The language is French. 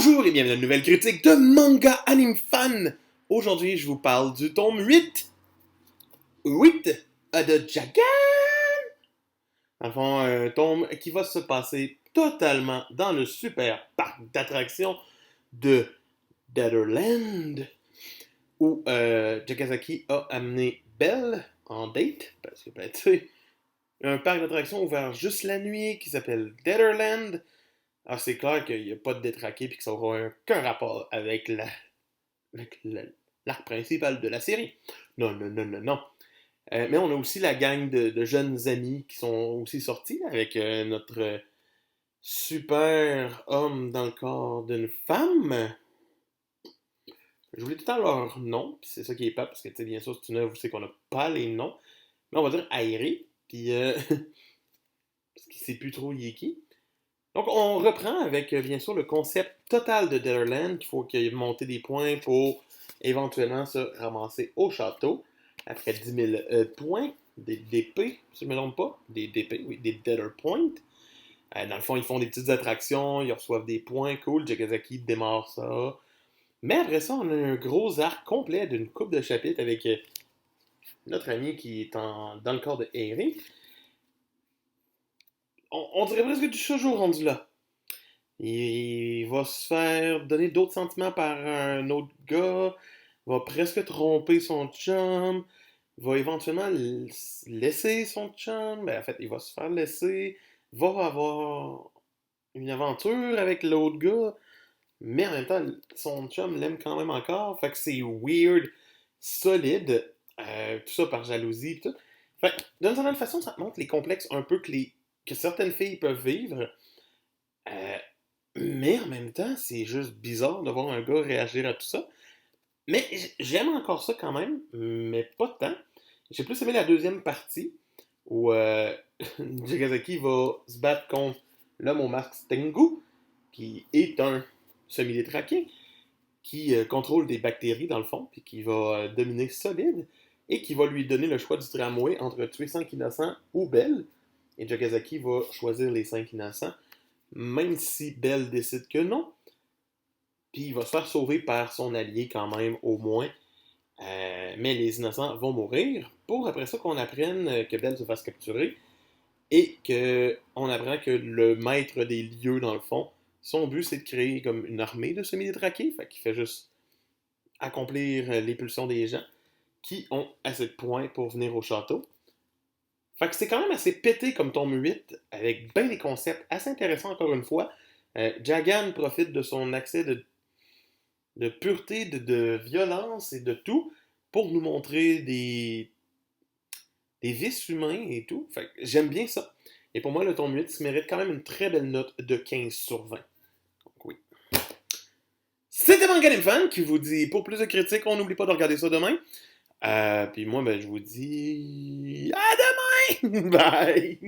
Bonjour et bienvenue à une nouvelle critique de Manga Anime Fan. Aujourd'hui, je vous parle du tome 8 de Jagan. Dans le fond, un tome qui va se passer totalement dans le super parc d'attractions de Deaderland, où Jakazaki a amené Belle en date, parce que, tu sais, un parc d'attractions ouvert juste la nuit qui s'appelle Deaderland. Alors, c'est clair qu'il n'y a pas de détraqué et que ça n'aura aucun rapport avec l'arc principal de la série. Non, non, non, non, non. Mais on a aussi la gang de jeunes amis qui sont aussi sortis avec notre super homme dans le corps d'une femme. J'oublie tout le temps leur nom, puis c'est ça qui est pas, parce que, tu sais, bien sûr, c'est une œuvre, vous savez qu'on n'a pas les noms. Mais on va dire Airi, puis parce qu'il sait plus trop il est qui. Donc, on reprend avec, bien sûr, le concept total de Deaderland, qu'il faut qu'il y ait monté des points pour éventuellement se ramasser au château, après 10 000 points, des DP, si je ne me trompe pas, des DP, oui, des Deader Points. Dans le fond, ils font des petites attractions, ils reçoivent des points, cool, Jakazaki démarre ça. Mais après ça, on a un gros arc complet d'une coupe de chapitres avec notre ami qui est dans le corps de Eri. On dirait presque du shoujo rendu là. Il va se faire donner d'autres sentiments par un autre gars, va presque tromper son chum, va éventuellement laisser son chum, ben en fait, il va se faire laisser, va avoir une aventure avec l'autre gars, mais en même temps, son chum l'aime quand même encore, fait que c'est weird, solide, tout ça par jalousie, pis tout. Fait que, d'une certaine façon, ça montre les complexes un peu que certaines filles peuvent vivre. Euh, mais en même temps, c'est juste bizarre de voir un gars réagir à tout ça. Mais j'aime encore ça quand même, mais pas tant. J'ai plus aimé la deuxième partie, où Jakazaki va se battre contre l'homme au masque Tengu, qui est un semi-détraqué, qui contrôle des bactéries dans le fond, puis qui va dominer solide, et qui va lui donner le choix du tramway entre tuer 5 innocents ou Belle. Et Jakazaki va choisir les 5 innocents, même si Belle décide que non. Puis il va se faire sauver par son allié quand même, au moins. Mais les innocents vont mourir. Pour après ça qu'on apprenne que Belle se fasse capturer. Et qu'on apprend que le maître des lieux, dans le fond, son but c'est de créer comme une armée de semi-détraqués. Fait qu'il fait juste accomplir les pulsions des gens qui ont assez de points pour venir au château. Fait que c'est quand même assez pété comme tome 8, avec bien des concepts assez intéressants encore une fois. Jagan profite de son accès de pureté, de violence et de tout pour nous montrer des vices humains et tout. Fait que j'aime bien ça. Et pour moi, le tome 8 se mérite quand même une très belle note de 15 sur 20. Donc oui. C'était Manga Anime Fan qui vous dit, pour plus de critiques, on n'oublie pas de regarder ça demain. Puis moi, ben, je vous dis à demain! Bye!